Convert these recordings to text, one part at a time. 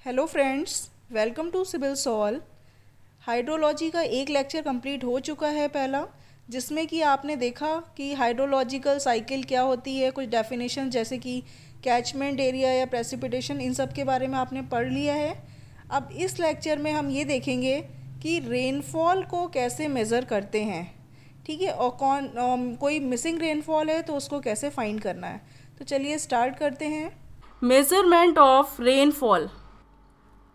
Hello friends, welcome to civil soul. Hydrology का एक lecture complete हो चुका है पहला, जिसमें कि आपने देखा कि हाइड्रोलॉजिकल साइकिल क्या होती है, कुछ डेफिनेशन जैसे कि कैचमेंट एरिया या प्रेसिपिटेशन, इन सब के बारे में आपने पढ़ लिया है। अब इस लेक्चर में हम ये देखेंगे कि रेनफॉल को कैसे मेज़र करते हैं, ठीक है, और कोई मिसिंग रेनफॉल है तो उसको कैसे फाइंड करना है। तो चलिए स्टार्ट करते हैं। Measurement of rainfall.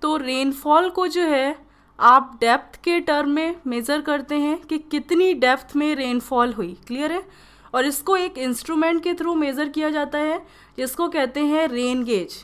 तो रेनफॉल को जो है आप डेप्थ के टर्म में मेज़र करते हैं कि कितनी डेप्थ में रेनफॉल हुई। क्लियर है। और इसको एक इंस्ट्रूमेंट के थ्रू मेज़र किया जाता है जिसको कहते हैं रेन गेज।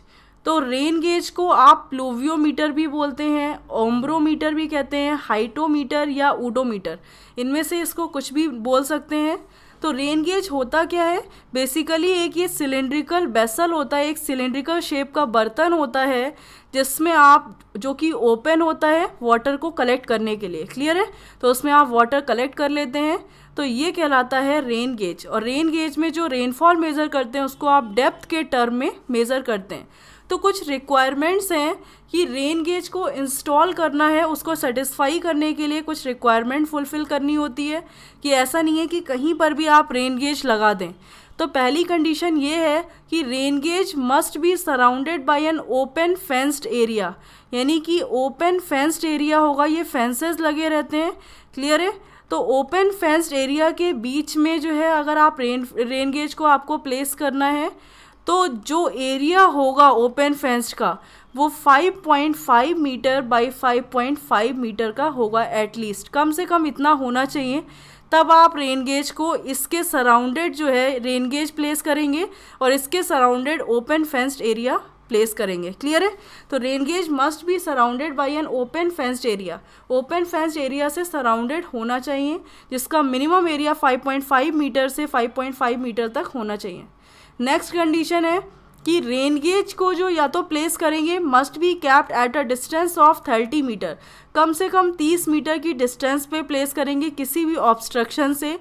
तो रेन गेज को आप प्लूवियोमीटर भी बोलते हैं, ओम्ब्रोमीटर भी कहते हैं, हाइटोमीटर या ऊडोमीटर, इनमें से इसको कुछ भी बोल सकते हैं। तो रेन गेज होता क्या है? बेसिकली एक ये सिलेंड्रिकल वेसल होता है, एक सिलेंड्रिकल शेप का बर्तन होता है जिसमें आप, जो कि ओपन होता है वाटर को कलेक्ट करने के लिए। क्लियर है। तो उसमें आप वाटर कलेक्ट कर लेते हैं, तो ये कहलाता है रेन गेज। और रेन गेज में जो रेनफॉल मेज़र करते हैं उसको आप डेप्थ के टर्म में मेज़र करते हैं। तो कुछ रिक्वायरमेंट्स हैं कि रेन गेज को इंस्टॉल करना है, उसको सेटिस्फाई करने के लिए कुछ रिक्वायरमेंट फुलफ़िल करनी होती है कि ऐसा नहीं है कि कहीं पर भी आप रेन गेज लगा दें। तो पहली कंडीशन ये है कि rain gauge must be surrounded by an open fenced area, यानी कि ओपन फेंस्ड एरिया होगा, ये फेंसेस लगे रहते हैं। क्लियर है। तो ओपन फेंस्ड एरिया के बीच में जो है अगर आप रेन गेज को आपको प्लेस करना है तो जो एरिया होगा ओपन फेंस्ड का वो 5.5 मीटर बाई 5.5 मीटर का होगा। एटलीस्ट कम से कम इतना होना चाहिए, तब आप रेन गेज को इसके सराउंडेड जो है रेन गेज प्लेस करेंगे और इसके surrounded open fenced area place करेंगे। क्लियर है। तो rain gauge must be surrounded by an open fenced area, open fenced area से सराउंडेड होना चाहिए जिसका मिनिमम एरिया 5.5 मीटर से 5.5 मीटर तक होना चाहिए। नेक्स्ट कंडीशन है कि रेन गेज को जो या तो प्लेस करेंगे must be capped at a distance of 30 metre, कम से कम 30 मीटर की डिस्टेंस पे प्लेस करेंगे किसी भी ऑब्स्ट्रक्शन से।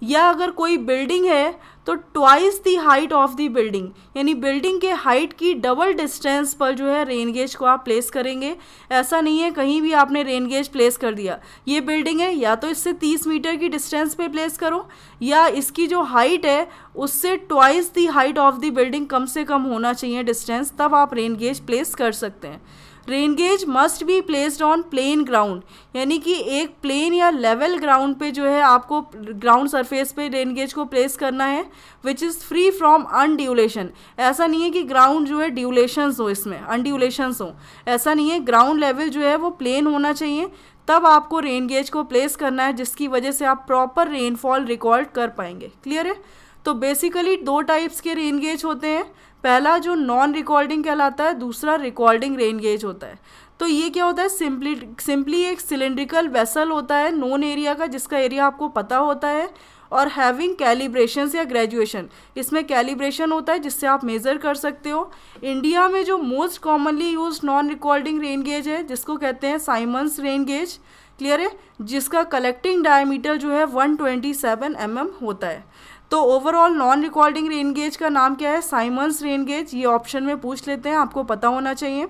या अगर कोई बिल्डिंग है तो twice the height of the building, यानी बिल्डिंग के हाइट की डबल डिस्टेंस पर जो है रेन गेज को आप प्लेस करेंगे। ऐसा नहीं है कहीं भी आपने रेन गेज प्लेस कर दिया, ये बिल्डिंग है या तो इससे 30 मीटर की डिस्टेंस पे प्लेस करो या इसकी जो हाइट है उससे twice the height of the building कम से कम होना चाहिए डिस्टेंस, तब आप रेन गेज प्लेस कर सकते हैं। Rain gauge must be placed on plain ground, यानी कि एक प्लेन या लेवल ग्राउंड पे जो है आपको ग्राउंड सरफेस पे रेन गेज को प्लेस करना है, विच इज़ फ्री फ्रॉम अनड्यूलेशन। ऐसा नहीं है कि ग्राउंड जो है ड्यूलेशंस हो, इसमें अनड्यूलेशंस हो, ऐसा नहीं है। ग्राउंड लेवल जो है वो प्लेन होना चाहिए, तब आपको रेन गेज को प्लेस करना है, जिसकी वजह से आप प्रॉपर रेनफॉल रिकॉर्ड कर पाएंगे। क्लियर है। तो बेसिकली दो टाइप्स के रेन गेज होते हैं, पहला जो नॉन रिकॉर्डिंग कहलाता है, दूसरा रिकॉर्डिंग रेन गेज होता है। तो ये क्या होता है? सिंपली एक सिलेंड्रिकल वेसल होता है नोन एरिया का, जिसका एरिया आपको पता होता है, और हैविंग कैलिब्रेशन या ग्रेजुएशन, इसमें कैलिब्रेशन होता है जिससे आप मेज़र कर सकते हो। इंडिया में जो most commonly use non recording rain gauge है जिसको कहते हैं साइमंस रेन गेज। क्लियर है। जिसका कलेक्टिंग डायमीटर जो है 127 mm होता है। तो overall non recording rain gauge का नाम क्या है? Symons rain gauge. ये ऑप्शन में पूछ लेते हैं, आपको पता होना चाहिए।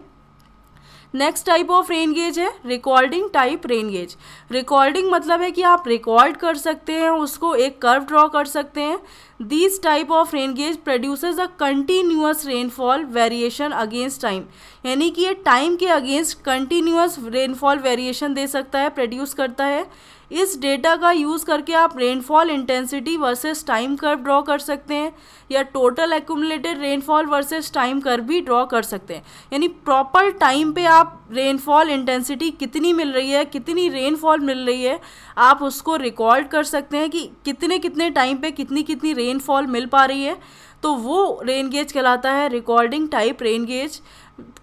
Next type of rain gauge है recording type rain gauge. Recording मतलब है कि आप रिकॉर्ड कर सकते हैं, उसको एक कर्व ड्रॉ कर सकते हैं। This type of rain gauge produces a continuous rainfall variation against time, यानी कि ये टाइम के अगेंस्ट कंटिन्यूअस रेनफॉल वेरिएशन दे सकता है, प्रोड्यूस करता है। इस डेटा का यूज़ करके आप rainfall intensity versus time curve draw कर सकते हैं, या total accumulated rainfall versus time curve भी ड्रॉ कर सकते हैं। यानी प्रॉपर टाइम पे आप रेनफॉल इंटेंसिटी कितनी मिल रही है, कितनी रेनफॉल मिल रही है, आप उसको रिकॉर्ड कर सकते हैं कि कितने कितने टाइम पे कितनी कितनी रेनफॉल मिल पा रही है। तो वो रेन गेज कहलाता है recording type rain gauge.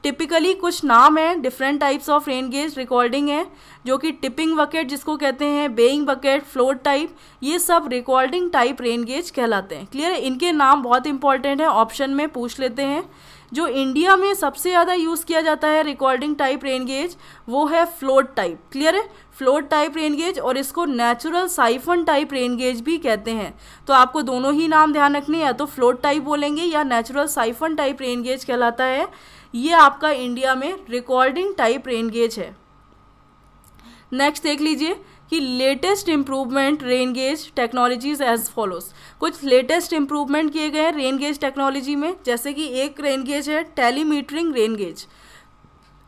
Typically कुछ नाम हैं, different types of rain gauge recording है, जो कि टिपिंग बकेट जिसको कहते हैं, बेइंग बकेट, फ्लोट टाइप, ये सब रिकॉर्डिंग टाइप रेन गेज कहलाते हैं। क्लियर है। इनके नाम बहुत इंपॉर्टेंट है, ऑप्शन में पूछ लेते हैं। जो इंडिया में सबसे ज़्यादा यूज़ किया जाता है रिकॉर्डिंग टाइप रेन गेज वो है फ्लोट टाइप। क्लियर है। फ्लोट टाइप रेन गेज, और इसको natural siphon type rain gauge भी कहते हैं। तो आपको दोनों ही नाम ध्यान रखने, या तो फ्लोट टाइप बोलेंगे या natural siphon type rain gauge कहलाता है। ये आपका इंडिया में रिकॉर्डिंग टाइप रेन गेज है। नेक्स्ट देख लीजिए कि latest improvement rain gauge technologies as follows. कुछ लेटेस्ट इम्प्रूवमेंट किए गए हैं रेन गेज टेक्नोलॉजी में, जैसे कि एक रेन गेज है टेलीमीटरिंग रेन गेज।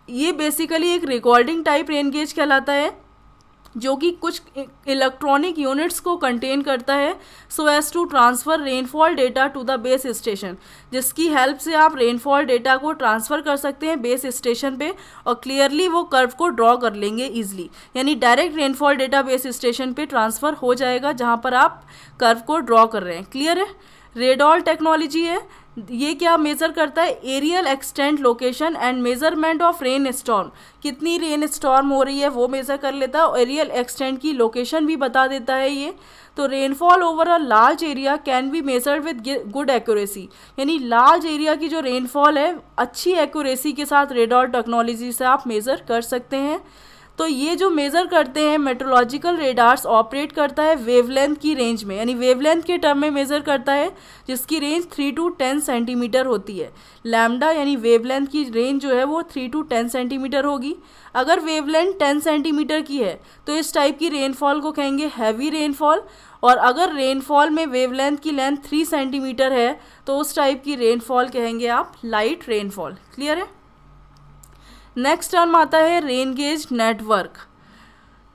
ये बेसिकली एक रिकॉर्डिंग टाइप रेन गेज कहलाता है, जो कि कुछ इलेक्ट्रॉनिक यूनिट्स को कंटेन करता है so as to transfer rainfall data to the base station, जिसकी हेल्प से आप रेनफॉल डेटा को ट्रांसफ़र कर सकते हैं बेस स्टेशन पे और क्लियरली वो कर्व को ड्रॉ कर लेंगे ईजिली। यानी direct rainfall data base station पे ट्रांसफ़र हो जाएगा जहाँ पर आप कर्व को ड्रॉ कर रहे हैं। क्लियर है। रेडॉल टेक्नोलॉजी है, ये क्या मेज़र करता है, areal extent location and measurement of rain storm. कितनी रेन स्टॉर्म हो रही है वो मेज़र कर लेता है और एरियल एक्सटेंट की लोकेशन भी बता देता है ये। तो rainfall over a large area can be measured with good accuracy, यानी लार्ज एरिया की जो रेनफॉल है अच्छी एक्यूरेसी के साथ रेडॉल टेक्नोलॉजी से आप मेज़र कर सकते हैं। तो ये जो मेज़र करते हैं मेट्रोलॉजिकल रेडार्स ऑपरेट करता है वेवलेंथ की रेंज में, यानी वेवलेंथ के टर्म में मेज़र करता है, जिसकी रेंज 3 to 10 सेंटीमीटर होती है। लैम्डा यानी वेवलेंथ की रेंज जो है वो 3 to 10 सेंटीमीटर होगी। अगर वेवलेंथ 10 सेंटीमीटर की है तो इस टाइप की रेनफॉल को कहेंगे हैवी रेनफॉल, और अगर रेनफॉल में वेवलेंथ की लेंथ 3 सेंटीमीटर है तो उस टाइप की रेनफॉल कहेंगे आप लाइट रेनफॉल। क्लियर है। नेक्स्ट टर्म आता है रेन गेज नेटवर्क।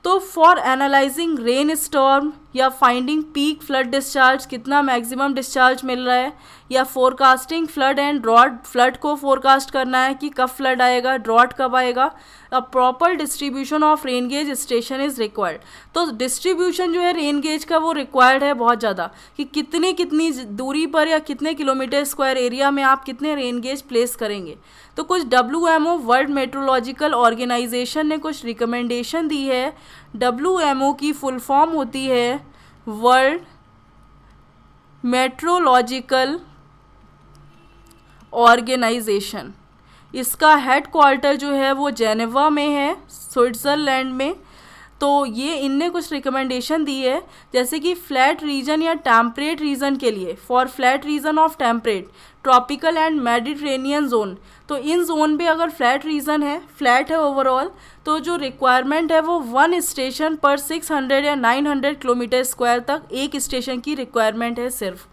तो फॉर एनालाइजिंग रेन स्टॉर्म या फाइंडिंग पीक फ्लड डिस्चार्ज, कितना मैक्सिमम डिस्चार्ज मिल रहा है, या forecasting flood and drought, flood को फोरकास्ट करना है कि कब फ्लड आएगा, ड्रॉट कब आएगा, a proper distribution of rain gauge station is required. तो डिस्ट्रीब्यूशन जो है रेन गेज का वो रिक्वायर्ड है बहुत ज़्यादा, कि कितनी दूरी पर या कितने किलोमीटर स्क्वायर एरिया में आप कितने रेन गेज प्लेस करेंगे। तो कुछ WMO वर्ल्ड मेट्रोलॉजिकल ऑर्गेनाइजेशन ने कुछ रिकमेंडेशन दी है। WMO की फुल फॉर्म होती है वर्ल्ड मेट्रोलॉजिकल ऑर्गेनाइजेशन। इसका हेड क्वार्टर जो है वो जेनेवा में है, स्विट्ज़रलैंड में। तो ये इनने कुछ रिकमेंडेशन दी है, जैसे कि फ्लैट रीजन या टेम्परेट रीजन के लिए, for flat region of temperate, tropical and mediterranean zone. तो इन जोन पे अगर फ्लैट रीजन है, फ्लैट है ओवरऑल, तो जो रिक्वायरमेंट है वो 1 स्टेशन पर 600 या 900 किलोमीटर स्क्वायर तक एक स्टेशन की रिक्वायरमेंट है सिर्फ।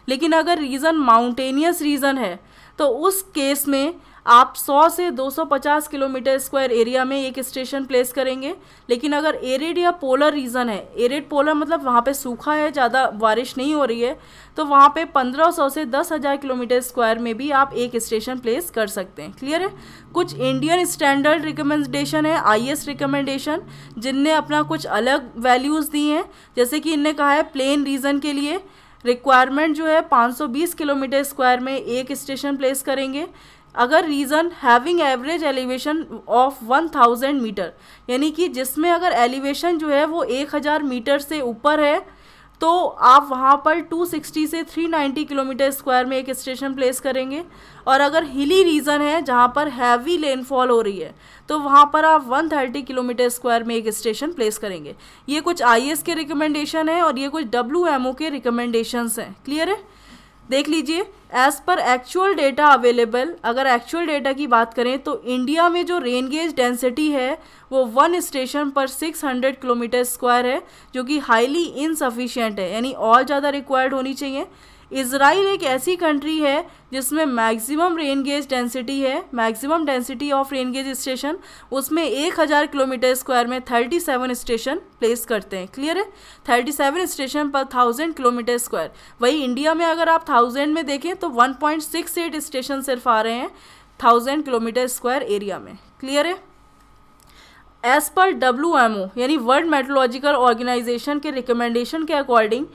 लेकिन अगर रीजन माउंटेनियस रीजन है तो उस केस में आप 100 से 250 किलोमीटर स्क्वायर एरिया में एक स्टेशन प्लेस करेंगे। लेकिन अगर एरिड या पोलर रीजन है, एरिड पोलर मतलब वहाँ पे सूखा है, ज़्यादा बारिश नहीं हो रही है, तो वहाँ पे 1500 से 10,000 किलोमीटर स्क्वायर में भी आप एक स्टेशन प्लेस कर सकते हैं। क्लियर है। कुछ इंडियन स्टैंडर्ड रिकमेंडेशन है, IS रिकमेंडेशन, जिनने अपना कुछ अलग वैल्यूज़ दी हैं। जैसे कि इनने कहा है प्लेन रीजन के लिए रिक्वायरमेंट जो है 520 किलोमीटर स्क्वायर में एक स्टेशन प्लेस करेंगे। अगर region having average elevation of 1000 metre, यानी कि जिसमें अगर एलिवेशन जो है वो 1000 मीटर से ऊपर है, तो आप वहाँ पर 260 से 390 किलोमीटर स्क्वायर में एक स्टेशन प्लेस करेंगे। और अगर हिली रीजन है जहाँ पर हैवी रेनफॉल हो रही है, तो वहाँ पर आप 130 किलोमीटर स्क्वायर में एक स्टेशन प्लेस करेंगे। ये कुछ IS के रिकमेंडेशन है और ये कुछ WMO के रिकमेंडेशंस हैं। क्लियर है। देख लीजिए, as per actual data available, अगर एक्चुअल डेटा की बात करें तो इंडिया में जो रेन गेज डेंसिटी है वो 1 स्टेशन पर 600 किलोमीटर स्क्वायर है, जो कि हाईली इनसफिशिएंट है, यानी और ज़्यादा रिक्वायर्ड होनी चाहिए। इज़राइल एक ऐसी कंट्री है जिसमें मैक्सिमम रेन गेज डेंसिटी है, maximum density of rain gauge station, उसमें 1000 किलोमीटर स्क्वायर में 37 स्टेशन प्लेस करते हैं। क्लियर है। 37 स्टेशन पर 1000 किलोमीटर स्क्वायर। वही इंडिया में अगर आप 1000 में देखें तो 1.68 स्टेशन सिर्फ आ रहे हैं 1000 किलोमीटर स्क्वायर एरिया में। क्लियर है। एज़ पर WMO यानी वर्ल्ड मेट्रोलॉजिकल ऑर्गेनाइजेशन के रिकमेंडेशन के अकॉर्डिंग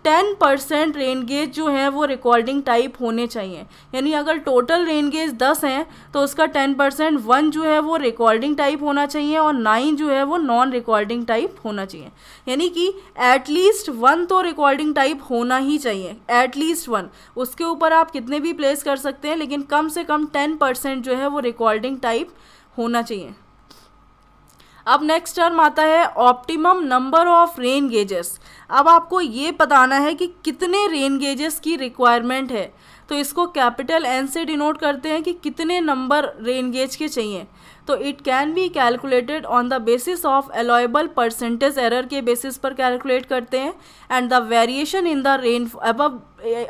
10% रेन गेज जो है वो रिकॉर्डिंग टाइप होने चाहिए। यानी अगर टोटल रेन गेज 10 हैं तो उसका 10% 1 जो है वो रिकॉर्डिंग टाइप होना चाहिए और 9 जो है वो नॉन रिकॉर्डिंग टाइप होना चाहिए। यानी कि एटलीस्ट 1 तो रिकॉर्डिंग टाइप होना ही चाहिए, एटलीस्ट 1। उसके ऊपर आप कितने भी प्लेस कर सकते हैं, लेकिन कम से कम 10% जो है वो रिकॉर्डिंग टाइप होना चाहिए। अब नेक्स्ट टर्म आता है optimum number of rain gauges. अब आपको ये बताना है कि कितने रेन गेजेस की रिक्वायरमेंट है। तो इसको कैपिटल एन से डिनोट करते हैं कि कितने नंबर रेन गेज के चाहिए। तो it can be calculated on the basis of allowable percentage error के बेसिस पर कैलकुलेट करते हैं, and the variation in the rain above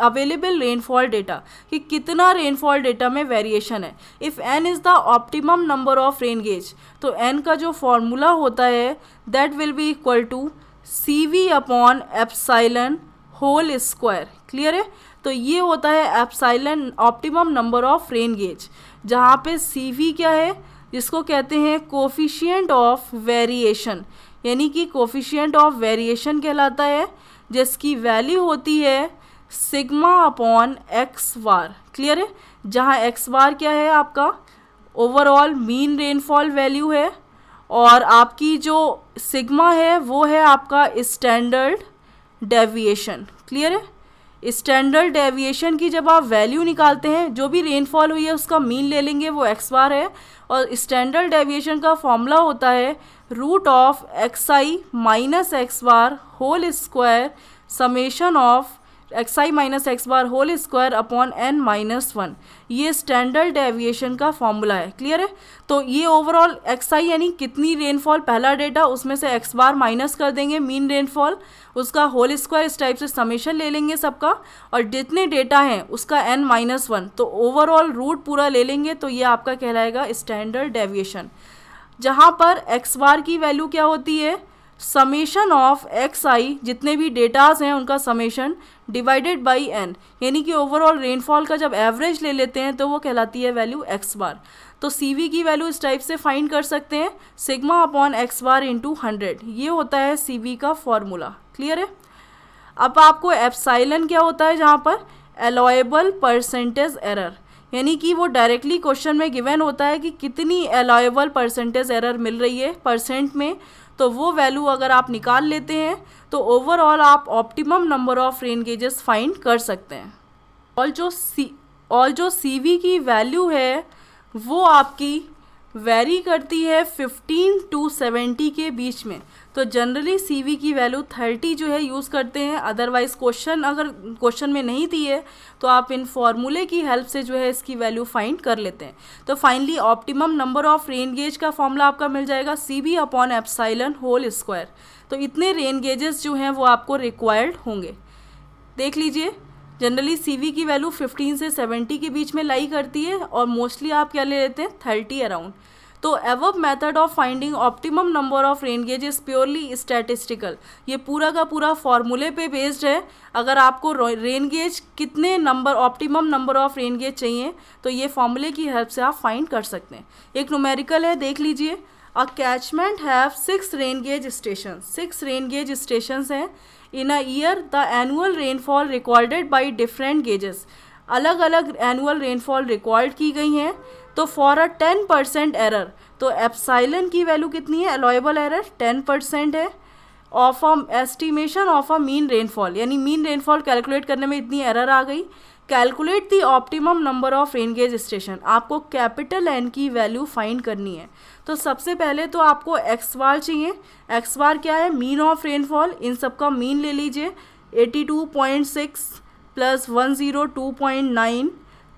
available rainfall data, कि कितना रेनफॉल डेटा में वेरिएशन है। If n is the optimum number of rain gauge, तो n का जो फॉर्मूला होता है that will be equal to CV upon epsilon whole square. Clear है? तो ये होता है epsilon optimum number of rain gauge, जहाँ पे CV क्या है, जिसको कहते हैं कोफिशिएंट ऑफ वेरिएशन, यानी कि कोफिशिएंट ऑफ वेरिएशन कहलाता है, जिसकी वैल्यू होती है सिग्मा अपॉन एक्स बार। क्लियर है? जहाँ एक्स बार क्या है, आपका ओवरऑल मीन रेनफॉल वैल्यू है, और आपकी जो सिग्मा है वो है आपका स्टैंडर्ड डेविएशन। क्लियर है? स्टैंडर्ड डेविएशन की जब आप वैल्यू निकालते हैं, जो भी रेनफॉल हुई है उसका मीन ले लेंगे, वो एक्स बार है, और स्टैंडर्ड डेविएशन का फॉर्मूला होता है root of XI minus x bar whole square summation of XI minus x bar whole square upon n minus 1। ये स्टैंडर्ड डेविएशन का फॉर्मूला है। क्लियर है? तो ये ओवरऑल XI यानी कितनी रेनफॉल, पहला डेटा, उसमें से एक्स बार माइनस कर देंगे मीन रेनफॉल, उसका होल स्क्वायर, इस टाइप से समेशन ले लेंगे सबका, और जितने डेटा हैं उसका n माइनस 1, तो ओवरऑल रूट पूरा ले लेंगे, तो ये आपका कहलाएगा स्टैंडर्ड डेविएशन। जहाँ पर एक्स बार की वैल्यू क्या होती है, समेशन ऑफ XI, जितने भी डेटाज हैं उनका समेशन डिवाइडेड बाई n, यानी कि ओवरऑल रेनफॉल का जब एवरेज ले लेते हैं तो वो कहलाती है वैल्यू एक्स बार। तो CV की वैल्यू इस टाइप से फाइंड कर सकते हैं, sigma upon x bar into 100, ये होता है CV का फॉर्मूला। क्लियर है? अब आपको एप्साइलन क्या होता है, जहाँ पर अलाउएबल परसेंटेज एरर, यानी कि वो डायरेक्टली क्वेश्चन में गिवन होता है कि कितनी अलाउएबल परसेंटेज एरर मिल रही है परसेंट में, तो वो वैल्यू अगर आप निकाल लेते हैं तो ओवरऑल आप optimum number of rain gauges find कर सकते हैं। और जो CV की वैल्यू है वो आपकी वेरी करती है 15 to 70 के बीच में। तो जनरली CV की वैल्यू 30 जो है यूज़ करते हैं, अदरवाइज़ अगर क्वेश्चन में नहीं दी है तो आप इन फॉर्मूले की हेल्प से जो है इसकी वैल्यू फाइंड कर लेते हैं। तो finally optimum number of rain gauge का फॉर्मूला आपका मिल जाएगा CV upon epsilon whole square. तो इतने रेन गेजेस जो हैं वो आपको रिक्वायर्ड होंगे। देख लीजिए, जनरली CV की वैल्यू 15 से 70 के बीच में लाई करती है, और मोस्टली आप क्या ले लेते हैं, 30 अराउंड। तो above method of finding optimum number of rain gauge is purely statistical, ये पूरा का पूरा फॉर्मूले पे बेस्ड है। अगर आपको रेन गेज कितने number, optimum number of rain gauge चाहिए, तो ये फॉर्मूले की हेल्प से आप फाइंड कर सकते हैं। एक न्यूमेरिकल है, देख लीजिए। A catchment have 6 rain gauge station, 6 rain gauge station हैं। In a year the annual rainfall recorded by different gauges, अलग अलग एनुअल रेनफॉल रिकॉर्ड की गई हैं। तो फॉर अ 10% एरर, तो एप्साइलन की वैल्यू कितनी है, अलाउएबल एरर 10% है, of a estimation of a mean rainfall, यानी मीन रेनफॉल कैलकुलेट करने में इतनी एरर आ गई। Calculate the optimum number of rain gauge station, आपको कैपिटल N की वैल्यू फाइंड करनी है। तो सबसे पहले तो आपको एक्स बार चाहिए। एक्स बार क्या है, मीन ऑफ रेनफॉल, इन सब का मीन ले लीजिए। 82.6 plus 102.9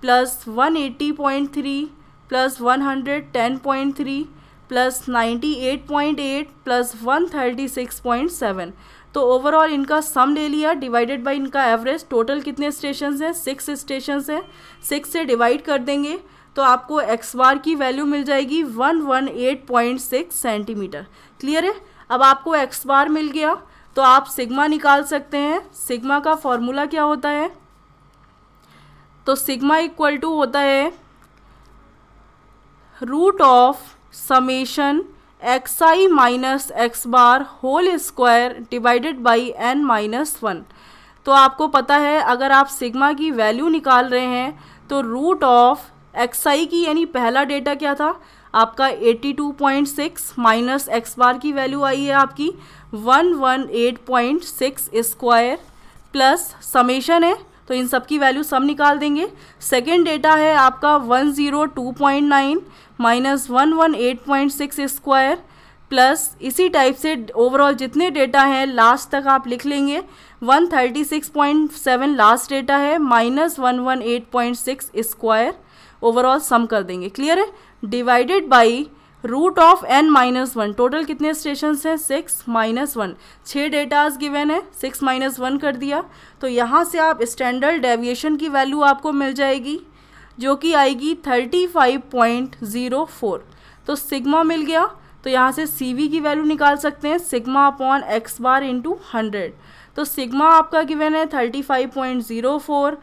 plus 180.3 plus 110.3 plus 98.8 plus 136.7। तो ओवरऑल इनका सम ले लिया डिवाइडेड बाय इनका एवरेज। टोटल कितने स्टेशन हैं, 6 स्टेशन हैं। 6 से डिवाइड कर देंगे तो आपको एक्स बार की वैल्यू मिल जाएगी 118.6 सेंटीमीटर। क्लियर है? अब आपको एक्स बार मिल गया तो आप सिग्मा निकाल सकते हैं। सिग्मा का फॉर्मूला क्या होता है, तो सिग्मा इक्वल टू होता है root of summation XI minus x bar whole square divided by n minus 1। तो आपको पता है अगर आप सिग्मा की वैल्यू निकाल रहे हैं तो रूट ऑफ XI की, यानी पहला डेटा क्या था आपका 82.6 माइनस एक्स बार की वैल्यू आई है आपकी 118.6 स्क्वायर प्लस समेशन है, तो इन सब की वैल्यू सम निकाल देंगे। सेकेंड डेटा है आपका 102.9 माइनस 118.6 स्क्वायर प्लस इसी टाइप से ओवरऑल जितने डेटा हैं लास्ट तक आप लिख लेंगे। 136.7 लास्ट डेटा है, माइनस 118.6 स्क्वायर ओवरऑल सम कर देंगे। क्लियर है? Divided by root of n minus 1। Total कितने स्टेशन हैं? 6 माइनस 1। 6 डेटाज गिवन है, 6 माइनस 1 कर दिया। तो यहाँ से आप स्टैंडर्ड डेविएशन की वैल्यू आपको मिल जाएगी जो कि आएगी 35.04। तो सिग्मा मिल गया। तो यहाँ से CV की वैल्यू निकाल सकते हैं, sigma upon x bar into 100। तो सिग्मा आपका गिवन है 35.04,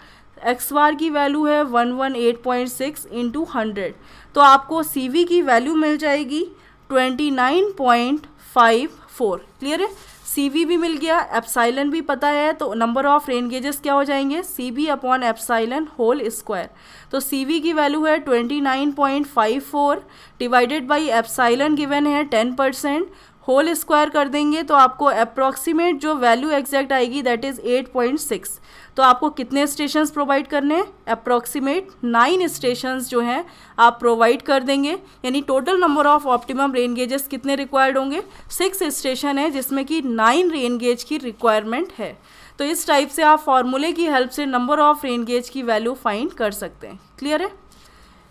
x बार की वैल्यू है 118.6 इंटू 100। तो आपको CV की वैल्यू मिल जाएगी 29.54। क्लियर है? CV भी मिल गया, एप्साइलन भी पता है, तो नंबर ऑफ रेन गेजेस क्या हो जाएंगे? CB upon epsilon whole square. तो CV की वैल्यू है 29.54 डिवाइडेड बाई एप्साइलन गिवन है 10%, होल स्क्वायर कर देंगे तो आपको अप्रॉक्सीमेट जो वैल्यू एग्जैक्ट आएगी दैट इज़ 8.6। तो आपको कितने स्टेशंस प्रोवाइड करने हैं? अप्रॉक्सीमेट 9 स्टेशंस जो हैं आप प्रोवाइड कर देंगे। यानी total number of optimum rain gauges कितने रिक्वायर्ड होंगे? 6 स्टेशन है जिसमें कि 9 रेन गेज की रिक्वायरमेंट है। तो इस टाइप से आप फॉर्मूले की हेल्प से नंबर ऑफ रेन गेज की वैल्यू फाइंड कर सकते हैं। क्लियर है?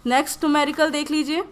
नेक्स्ट न्यूमेरिकल देख लीजिए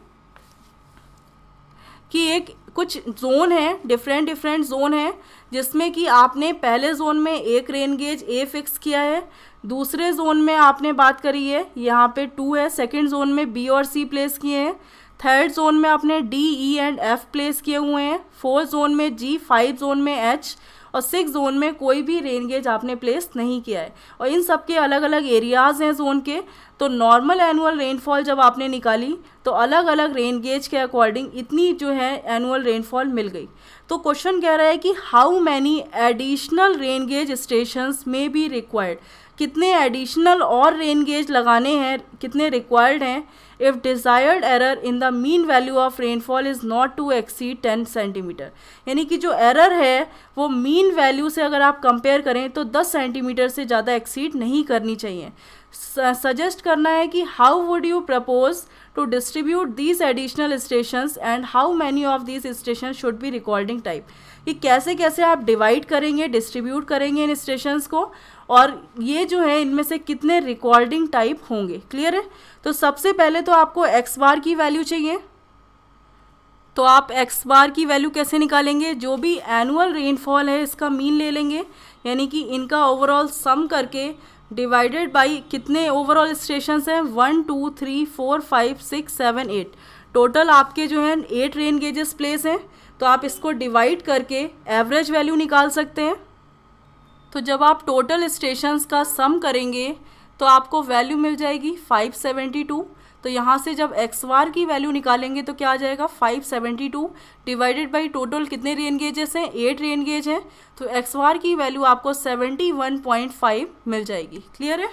कि एक कुछ जोन है, डिफरेंट जोन है जिसमें कि आपने पहले जोन में एक रेन गेज A फिक्स किया है, दूसरे जोन में आपने बात करी है यहाँ पे 2 है, सेकंड जोन में B और C प्लेस किए हैं, थर्ड जोन में आपने D, E and F place किए हुए हैं, फोर्थ जोन में G, 5 जोन में H और 6 जोन में कोई भी रेन गेज आपने प्लेस नहीं किया है। और इन सब के अलग अलग एरियाज़ हैं जोन के। तो नॉर्मल एनुअल रेनफॉल जब आपने निकाली तो अलग अलग रेन गेज के अकॉर्डिंग इतनी जो है एनुअल रेनफॉल मिल गई। तो क्वेश्चन कह रहा है कि how many additional rain gauge stations may be required, कितने एडिशनल और रेन गेज लगाने हैं, कितने रिक्वायर्ड हैं if desired error in the mean value of rainfall is not to exceed 10 centimetre. यानी कि जो एरर है वो मीन वैल्यू से अगर आप कंपेयर करें तो 10 सेंटीमीटर से ज़्यादा एक्सीड नहीं करनी चाहिए। सजेस्ट करना है कि how would you propose to distribute these additional stations and how many of these stations should be recording type। ये कैसे कैसे आप डिवाइड करेंगे, डिस्ट्रीब्यूट करेंगे इन स्टेशंस को, और ये जो है इनमें से कितने रिकॉर्डिंग टाइप होंगे। क्लियर है? तो सबसे पहले तो आपको x बार की वैल्यू चाहिए। तो आप x बार की वैल्यू कैसे निकालेंगे? जो भी एनुअल रेनफॉल है इसका मीन ले लेंगे, यानी कि इनका ओवरऑल सम करके डिवाइडेड बाई कितने ओवरऑल स्टेशंस हैं 1 2 3 4 5 6 7 8। टोटल आपके जो हैं 8 रेन गेजेस प्लेस हैं। तो आप इसको डिवाइड करके एवरेज वैल्यू निकाल सकते हैं। तो जब आप टोटल स्टेशंस का सम करेंगे तो आपको वैल्यू मिल जाएगी 572। तो यहाँ से जब x बार की वैल्यू निकालेंगे तो क्या आ जाएगा 572 डिवाइडेड बाई टोटल कितने रेन गेजेस हैं 8 रेन गेज हैं। तो x बार की वैल्यू आपको 71.5 मिल जाएगी। क्लियर है?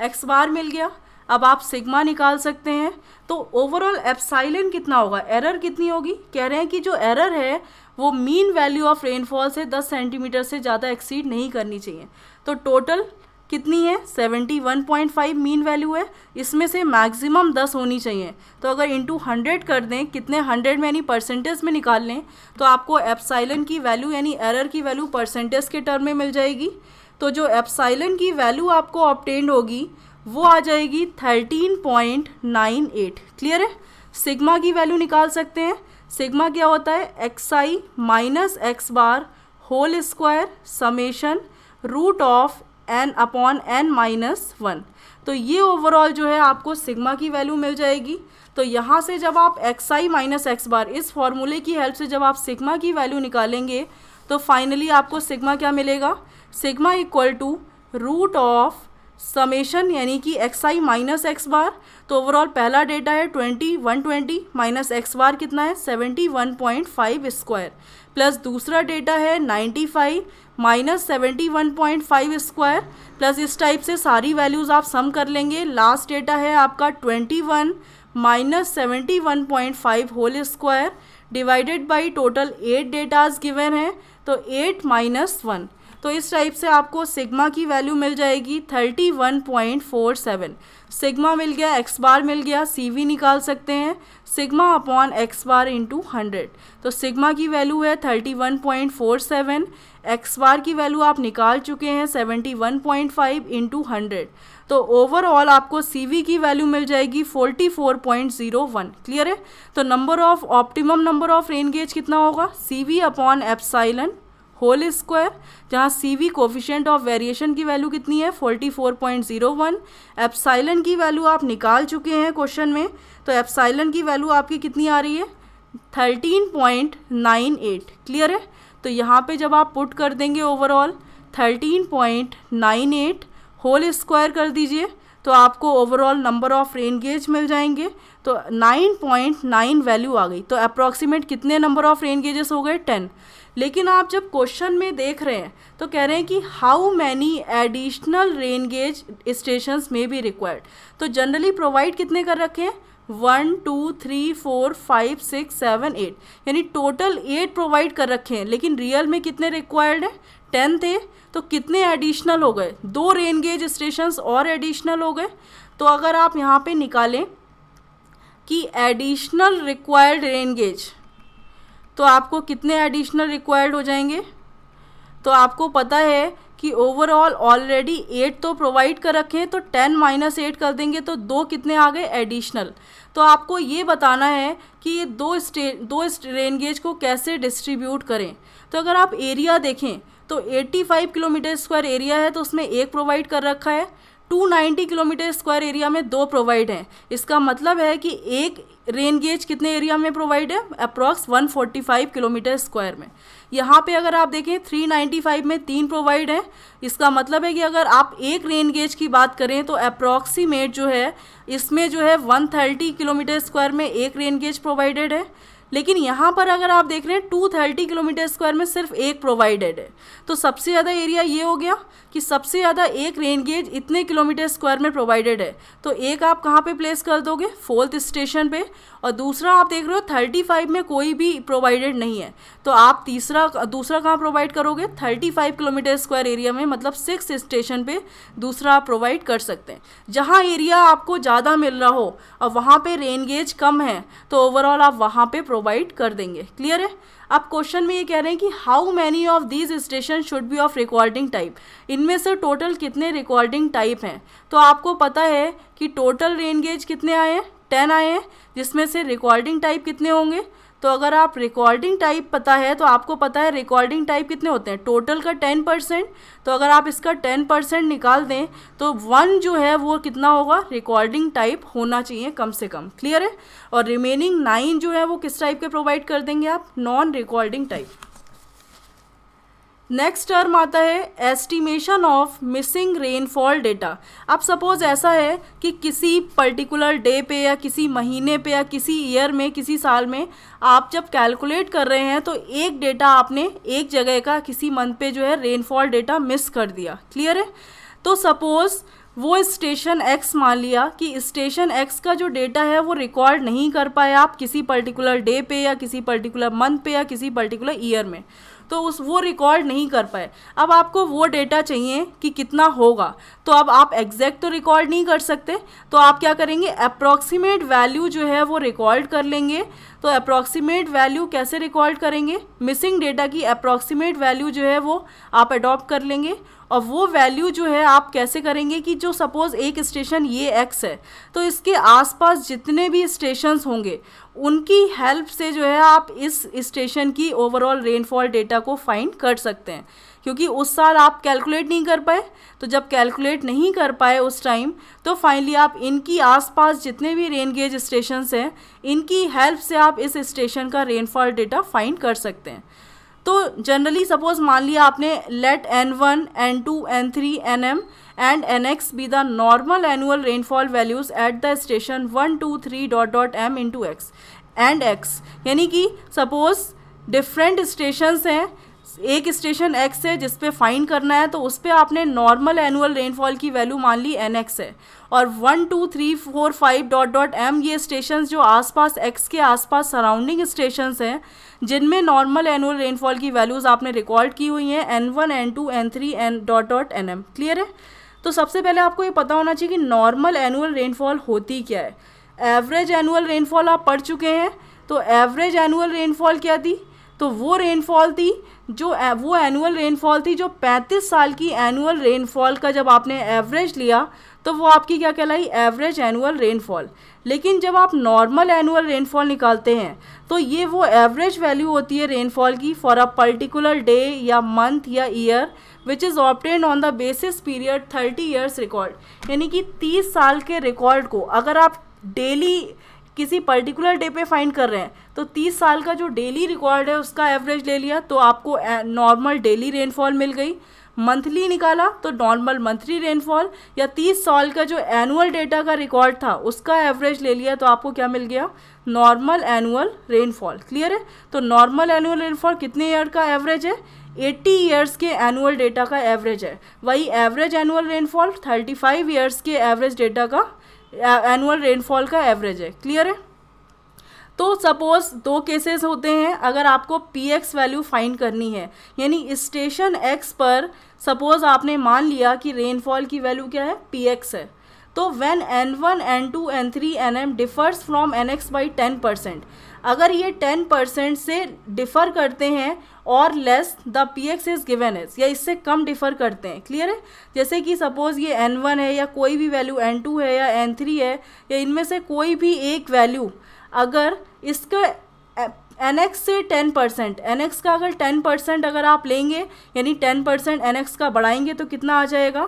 x बार मिल गया। अब आप सिग्मा निकाल सकते हैं। तो ओवरऑल एप्साइलन कितना होगा, एरर कितनी होगी? कह रहे हैं कि जो एरर है वो मीन वैल्यू ऑफ रेनफॉल से 10 सेंटीमीटर से ज़्यादा एक्सीड नहीं करनी चाहिए। तो टोटल कितनी है 71.5 मीन वैल्यू है, इसमें से मैक्सिमम 10 होनी चाहिए। तो अगर इंटू 100 कर दें, कितने 100 में यानी परसेंटेज में निकाल लें तो आपको एप्साइलन की वैल्यू यानी एरर की वैल्यू परसेंटेज के टर्म में मिल जाएगी। तो जो एप्साइलन की वैल्यू आपको ऑब्टेन्ड होगी वो आ जाएगी 13.98। क्लियर है? सिग्मा की वैल्यू निकाल सकते हैं। सिग्मा क्या होता है? XI minus x bar whole square summation root of n upon n minus 1। तो ये ओवरऑल जो है आपको सिग्मा की वैल्यू मिल जाएगी। तो यहाँ से जब आप XI माइनस x बार इस फॉर्मूले की हेल्प से जब आप सिग्मा की वैल्यू निकालेंगे तो फाइनली आपको सिग्मा क्या मिलेगा? Sigma equal to root of summation यानी कि XI माइनस x बार। तो ओवरऑल पहला डेटा है 120 माइनस x बार कितना है 71.5 स्क्वायर, प्लस दूसरा डेटा है 95 माइनस 71.5 स्क्वायर, प्लस इस टाइप से सारी वैल्यूज़ आप सम कर लेंगे। लास्ट डेटा है आपका 21 minus 71.5 whole square divided by total 8 datas given है। तो 8 माइनस 1 तो इस टाइप से आपको सिग्मा की वैल्यू मिल जाएगी 31.47। सिग्मा मिल गया, एक्स बार मिल गया, सी वी निकाल सकते हैं sigma upon x bar into 100। तो सिग्मा की वैल्यू है 31.47, एक्स बार की वैल्यू आप निकाल चुके हैं 71.5 इंटू 100। तो ओवरऑल आपको सी वी की वैल्यू मिल जाएगी 44.01। क्लियर है? तो optimum number of rain gauge कितना होगा, C V upon epsilon whole square, जहाँ C V coefficient of variation की वैल्यू कितनी है 44.01। एप्साइलन की वैल्यू आप निकाल चुके हैं क्वेश्चन में, तो एप्साइलन की वैल्यू आपकी कितनी आ रही है 13.98। क्लियर है? तो यहाँ पे जब आप पुट कर देंगे ओवरऑल 13.98 होल स्क्वायर कर दीजिए तो आपको overall number of rain gauge मिल जाएंगे। तो 9.9 वैल्यू आ गई। तो अप्रॉक्सीमेट कितने नंबर ऑफ रेन गेजेस हो गए 10। लेकिन आप जब क्वेश्चन में देख रहे हैं तो कह रहे हैं कि how many additional rain gauge stations may be required. तो जनरली प्रोवाइड कितने कर रखे हैं 1 2 3 4 5 6 7 8, यानी टोटल 8 प्रोवाइड कर रखे हैं, लेकिन रियल में कितने रिक्वायर्ड हैं 10 थे। तो कितने एडिशनल हो गए, 2 रेन गेज स्टेशंस और एडिशनल हो गए। तो अगर आप यहाँ पे निकालें कि एडिशनल रिक्वायर्ड रेन गेज, तो आपको कितने एडिशनल रिक्वायर्ड हो जाएंगे। तो आपको पता है कि ओवरऑल ऑलरेडी 8 तो प्रोवाइड कर रखे हैं, तो 10 - 8 कर देंगे तो 2 कितने आ गए एडिशनल। तो आपको ये बताना है कि ये दो रेन गेज को कैसे डिस्ट्रीब्यूट करें। तो अगर आप एरिया देखें तो 85 किलोमीटर स्क्वायर एरिया है, तो उसमें 1 प्रोवाइड कर रखा है। 290 किलोमीटर स्क्वायर एरिया में 2 प्रोवाइड हैं। इसका मतलब है कि एक रेन गेज कितने एरिया में प्रोवाइड है, अप्रॉक्स 145 किलोमीटर स्क्वायर में। यहाँ पे अगर आप देखें 395 में 3 प्रोवाइड है। इसका मतलब है कि अगर आप एक रेन गेज की बात करें तो अप्रॉक्सीमेट जो है इसमें जो है 130 किलोमीटर स्क्वायर में एक रेन गेज प्रोवाइडेड है। लेकिन यहाँ पर अगर आप देख रहे हैं 230 किलोमीटर स्क्वायर में सिर्फ एक प्रोवाइडेड है। तो सबसे ज़्यादा एरिया ये हो गया कि सबसे ज़्यादा एक रेन गेज इतने किलोमीटर स्क्वायर में प्रोवाइडेड है। तो एक आप कहाँ पे प्लेस कर दोगे 4th स्टेशन पे, और दूसरा आप देख रहे हो 35 में कोई भी प्रोवाइडेड नहीं है, तो आप दूसरा कहाँ प्रोवाइड करोगे 35 किलोमीटर स्क्वायर एरिया में, मतलब 6th स्टेशन पे दूसरा आप प्रोवाइड कर सकते हैं। जहाँ एरिया आपको ज़्यादा मिल रहा हो और वहाँ पे रेन गेज कम है तो ओवरऑल आप वहाँ पे प्रोवाइड कर देंगे। क्लियर है? अब क्वेश्चन में ये कह रहे हैं कि how many of these station should be of recording type. इनमें से टोटल कितने रिकॉर्डिंग टाइप हैं। तो आपको पता है कि टोटल रेन गेज कितने आए हैं 10 आए हैं, जिसमें से रिकॉर्डिंग टाइप कितने होंगे। तो अगर आप रिकॉर्डिंग टाइप पता है तो आपको पता है रिकॉर्डिंग टाइप कितने होते हैं टोटल का 10%। तो अगर आप इसका 10% निकाल दें तो 1 जो है वो कितना होगा रिकॉर्डिंग टाइप होना चाहिए कम से कम। क्लियर है? और रिमेनिंग 9 जो है वो किस टाइप के प्रोवाइड कर देंगे आप, non recording type. Next term आता है estimation of missing rainfall data. अब सपोज ऐसा है कि किसी पर्टिकुलर डे पे या किसी महीने पे या किसी ईयर में किसी साल में आप जब कैलकुलेट कर रहे हैं तो एक डेटा आपने एक जगह का किसी मंथ पे जो है रेनफॉल डेटा मिस कर दिया। क्लियर है? तो सपोज वो स्टेशन एक्स मान लिया कि स्टेशन एक्स का जो डेटा है वो रिकॉर्ड नहीं कर पाए आप किसी पर्टिकुलर डे पे या किसी पर्टिकुलर मंथ पे या किसी पर्टिकुलर ईयर में, तो वो रिकॉर्ड नहीं कर पाए। अब आपको वो डेटा चाहिए कि कितना होगा। तो अब आप एग्जैक्ट तो रिकॉर्ड नहीं कर सकते, तो आप क्या करेंगे अप्रॉक्सीमेट वैल्यू जो है वो रिकॉर्ड कर लेंगे। तो अप्रॉक्सीमेट वैल्यू कैसे रिकॉर्ड करेंगे, मिसिंग डेटा की अप्रॉक्सीमेट वैल्यू जो है वो आप अडॉप्ट कर लेंगे। और वो वैल्यू जो है आप कैसे करेंगे कि जो सपोज़ एक स्टेशन ये एक्स है तो इसके आसपास जितने भी स्टेशंस होंगे उनकी हेल्प से जो है आप इस स्टेशन की ओवरऑल रेनफॉल डेटा को फाइंड कर सकते हैं। क्योंकि उस साल आप कैलकुलेट नहीं कर पाए, तो जब कैलकुलेट नहीं कर पाए उस टाइम तो फाइनली आप इनकी आसपास जितने भी रेन गेज स्टेशंस हैं इनकी हेल्प से आप इस स्टेशन का रेनफॉल डेटा फाइंड कर सकते हैं। तो जनरली सपोज मान लिया आपने late N1, N2, N3, Nm and Nx be the normal annual rainfall values at the station 1, 2, 3 ... m into x and x, यानी कि सपोज डिफरेंट स्टेशंस हैं एक स्टेशन एक्स है जिस पे फाइंड करना है, तो उस पे आपने नॉर्मल एनुअल रेनफॉल की वैल्यू मान ली एन एक्स है, और 1 2 3 4 5 डॉट डॉट एम ये स्टेशन जो आसपास एक्स के आसपास सराउंडिंग स्टेशंस हैं जिनमें नॉर्मल एनुअल रेनफॉल की वैल्यूज़ आपने रिकॉर्ड की हुई हैं N1 N2 N3 N dot dot NM। Clear है? तो सबसे पहले आपको ये पता होना चाहिए कि नॉर्मल एनुअल रेनफॉल होती क्या है। एवरेज एनुअल रेनफॉल आप पढ़ चुके हैं, तो एवरेज एनुअल रेनफॉल क्या थी? तो वो रेनफॉल थी जो वो एनुअल रेनफॉल थी जो 35 साल की एनुअल रेनफॉल का जब आपने एवरेज लिया तो वो आपकी क्या कहलाई? Average annual rainfall. लेकिन जब आप नॉर्मल एनुअल रेनफॉल निकालते हैं तो ये वो एवरेज वैल्यू होती है रेनफॉल की फॉर अ पर्टिकुलर डे या मंथ या year which is obtained on the basis period 30 years record. यानी कि 30 साल के रिकॉर्ड को अगर आप डेली किसी पर्टिकुलर डे पे फाइंड कर रहे हैं तो 30 साल का जो डेली रिकॉर्ड है उसका एवरेज ले लिया तो आपको नॉर्मल डेली रेनफॉल मिल गई। मंथली निकाला तो नॉर्मल मंथली रेनफॉल, या 30 साल का जो एनुअल डेटा का रिकॉर्ड था उसका एवरेज ले लिया तो आपको क्या मिल गया? Normal annual rainfall. क्लियर है? तो नॉर्मल एनुअल रेनफॉल कितने ईयर का एवरेज है? 80 ईयर्स के एनुअल डेटा का एवरेज है। वही एवरेज एनुअल रेनफॉल 35 ईयर्स के एवरेज डेटा का एनुअल रेनफॉल का एवरेज है। क्लियर है? तो सपोज दो केसेस होते हैं अगर आपको पी एक्स वैल्यू फाइंड करनी है, यानी स्टेशन एक्स पर सपोज आपने मान लिया कि रेनफॉल की वैल्यू क्या है? पी एक्स है। तो when N1 N2 N3 NM differs from NX by 10%, अगर ये 10% से डिफ़र करते हैं और less the P X is given as, या इससे कम डिफ़र करते हैं। क्लियर है? जैसे कि सपोज़ ये N1 है या कोई भी वैल्यू N2 है या N3 है या इनमें से कोई भी एक वैल्यू अगर इसका NX से 10%, NX का अगर 10% अगर आप लेंगे यानी 10% NX का बढ़ाएंगे तो कितना आ जाएगा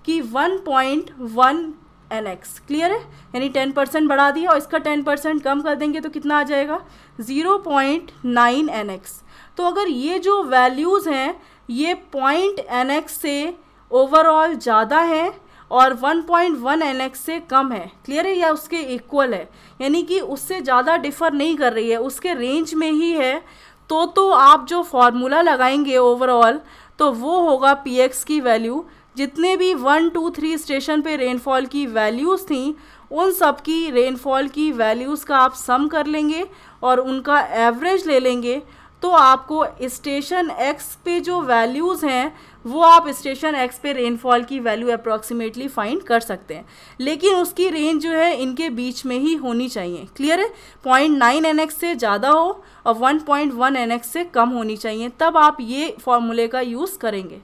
कि 1.1 NX। क्लियर है? यानी 10% बढ़ा दिया और इसका 10% कम कर देंगे तो कितना आ जाएगा? 0.9 NX। तो अगर ये जो वैल्यूज़ हैं ये पॉइंट NX से ओवरऑल ज़्यादा हैं और 1.1 NX से कम है, क्लियर है, या उसके इक्वल है, यानी कि उससे ज़्यादा डिफ़र नहीं कर रही है, उसके रेंज में ही है, तो आप जो फॉर्मूला लगाएंगे ओवरऑल तो वो होगा पी एक्स की वैल्यू। जितने भी 1 2 3 स्टेशन पे रेनफॉल की वैल्यूज़ थी उन सब की रेनफॉल की वैल्यूज़ का आप सम कर लेंगे और उनका एवरेज ले लेंगे तो आपको स्टेशन एक्स पे जो वैल्यूज़ हैं वो आप स्टेशन एक्स पे रेनफॉल की वैल्यू अप्रॉक्सीमेटली फाइंड कर सकते हैं, लेकिन उसकी रेंज जो है इनके बीच में ही होनी चाहिए। क्लियर है? 0.9 NX से ज़्यादा हो और 1.1 NX से कम होनी चाहिए, तब आप ये फॉर्मूले का यूज़ करेंगे।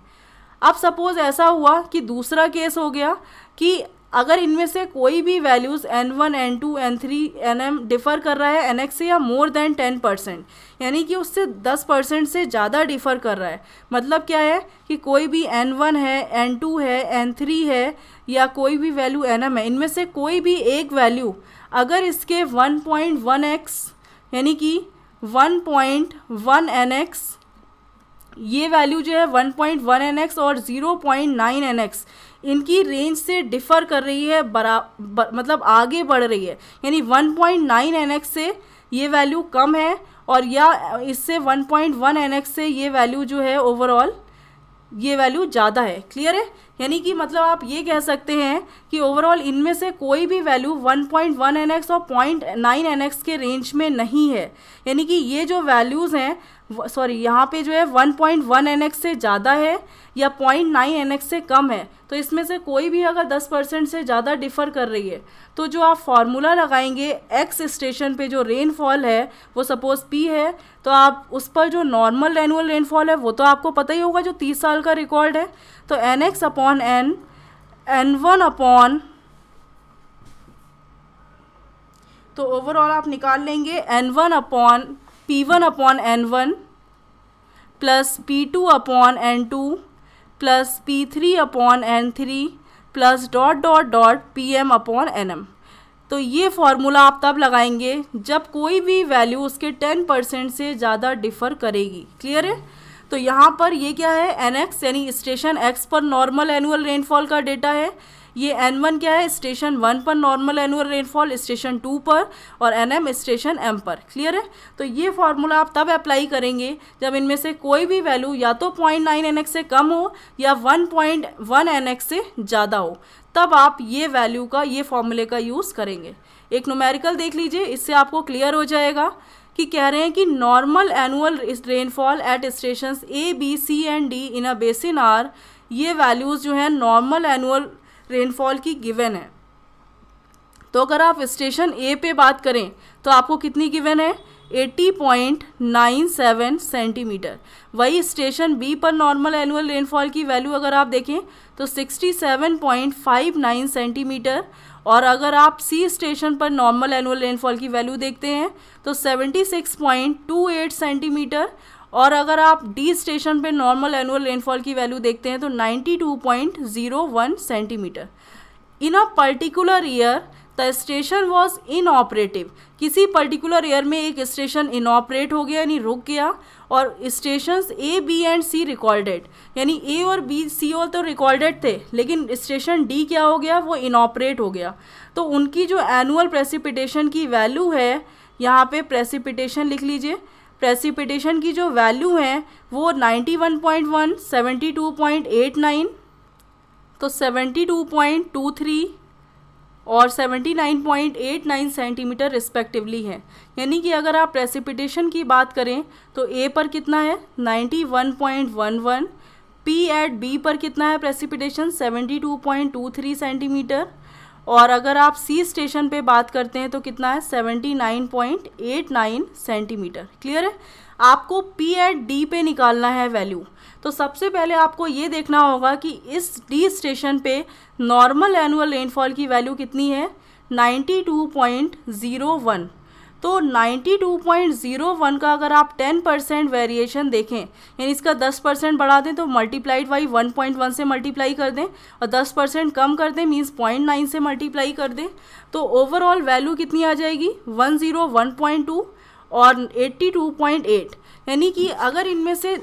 अब सपोज़ ऐसा हुआ कि दूसरा केस हो गया कि अगर इनमें से कोई भी values N1 N2 N3 NM differ कर रहा है NX से या मोर देन 10%, यानी कि उससे 10% से ज़्यादा डिफ़र कर रहा है, मतलब क्या है कि कोई भी N1 है, N2 है, N3 है या कोई भी वैल्यू NM है, इनमें से कोई भी एक वैल्यू अगर इसके 1.1x यानी कि 1.1 NX, ये वैल्यू जो है 1.1 NX और 0.9 NX इनकी रेंज से डिफ़र कर रही है, मतलब आगे बढ़ रही है, यानी 1.9 NX से ये वैल्यू कम है और या इससे 1.1 NX से ये वैल्यू जो है ओवरऑल ये वैल्यू ज़्यादा है। क्लियर है? यानी कि मतलब आप ये कह सकते हैं कि ओवरऑल इनमें से कोई भी वैल्यू 1.1 NX और 0.9 NX के रेंज में नहीं है, यानी कि ये जो वैल्यूज़ हैं यहाँ पे जो है 1.1 NX से ज़्यादा है या 0.9 NX से कम है, तो इसमें से कोई भी अगर 10% से ज़्यादा डिफ़र कर रही है तो जो आप फार्मूला लगाएंगे एक्स स्टेशन पे जो रेनफॉल है वो सपोज़ P है, तो आप उस पर जो नॉर्मल एनुअल रेनफॉल है वो तो आपको पता ही होगा जो 30 साल का रिकॉर्ड है, तो NX upon N, N1 upon, तो ओवरऑल आप निकाल लेंगे N1 upon P1 upon N1 plus P2 upon N2 plus P3 upon N3 plus dot dot dot PM upon NM। तो ये फार्मूला आप तब लगाएंगे जब कोई भी वैल्यू उसके 10% से ज़्यादा डिफ़र करेगी। क्लियर है? तो यहाँ पर ये क्या है? NX यानी स्टेशन X पर नॉर्मल एनुअल रेनफॉल का डेटा है, ये N1 क्या है, स्टेशन 1 पर नॉर्मल एनुअल रेनफॉल, स्टेशन 2 पर, और NM स्टेशन M पर। क्लियर है। तो ये फार्मूला आप तब अप्लाई करेंगे जब इनमें से कोई भी वैल्यू या तो 0.9 NX से कम हो या 1.1 NX से ज़्यादा हो, तब आप ये वैल्यू का, ये फॉर्मूले का यूज़ करेंगे। एक न्यूमेरिकल देख लीजिए, इससे आपको क्लियर हो जाएगा कि कह रहे हैं कि normal annual rainfall at station A, B, C and D in a basin are, ये वैल्यूज़ जो हैं नॉर्मल एनुअल रेनफॉल की गिवन है। तो अगर आप स्टेशन A पे बात करें तो आपको कितनी गिवन है, 80.97 सेंटीमीटर। वही स्टेशन B पर नॉर्मल एनुअल रेनफॉल की वैल्यू अगर आप देखें तो 67.59 सेंटीमीटर, और अगर आप C स्टेशन पर नॉर्मल एनुअल रेनफॉल की वैल्यू देखते हैं तो 76.28 सेंटीमीटर, और अगर आप D स्टेशन पे नॉर्मल एनुअल रेनफॉल की वैल्यू देखते हैं तो 92.01 centimetre. In a particular year the station was inoperative, किसी पर्टिकुलर ईयर में एक स्टेशन इनऑपरेट हो गया यानी रुक गया, और stations A, B and C recorded, यानी A और B, C और तो रिकॉर्डेड थे, लेकिन स्टेशन D क्या हो गया, वो इनऑपरेट हो गया। तो उनकी जो एनुअल प्रेसिपिटेशन की वैल्यू है, यहाँ पे प्रेसिपिटेशन लिख लीजिए, प्रेसिपिटेशन की जो वैल्यू है वो 91.1, 72.89, तो 72.23 और 79.89 सेंटीमीटर रिस्पेक्टिवली है। यानी कि अगर आप प्रेसिपिटेशन की बात करें तो A पर कितना है, 91.11, P एट B पर कितना है प्रेसिपिटेशन, 72.23 सेंटीमीटर, और अगर आप C स्टेशन पे बात करते हैं तो कितना है, 79.89 सेंटीमीटर। क्लियर है। आपको P एट D पे निकालना है वैल्यू। तो सबसे पहले आपको ये देखना होगा कि इस D स्टेशन पे नॉर्मल एनुअल रेनफॉल की वैल्यू कितनी है, 92.01। तो 92.01 का अगर आप 10% वेरिएशन देखें, यानी इसका 10% बढ़ा दें तो मल्टीप्लाइड बाई 1.1 से मल्टीप्लाई कर दें, और 10% कम कर दें मीन्स 0.9 से मल्टीप्लाई कर दें, तो ओवरऑल वैल्यू कितनी आ जाएगी, 101.2 और 82.8। यानी कि अगर इनमें से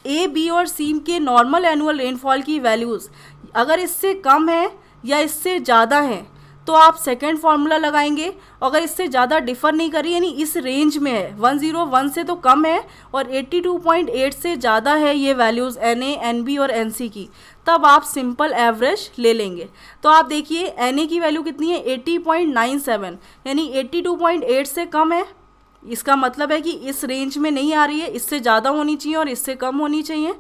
A, B और C के नॉर्मल एनुअल रेनफॉल की वैल्यूज़ अगर इससे कम है या इससे ज़्यादा है तो आप सेकेंड फार्मूला लगाएंगे। अगर इससे ज़्यादा डिफ़र नहीं करी, यानी इस रेंज में है, 101 से तो कम है और 82.8 से ज़्यादा है ये वैल्यूज़ NA, NB और NC की, तब आप सिंपल एवरेज ले लेंगे। तो आप देखिए NA की वैल्यू कितनी है, 80.97, यानी 82.8 से कम है, इसका मतलब है कि इस रेंज में नहीं आ रही है, इससे ज़्यादा होनी चाहिए और इससे कम होनी चाहिए।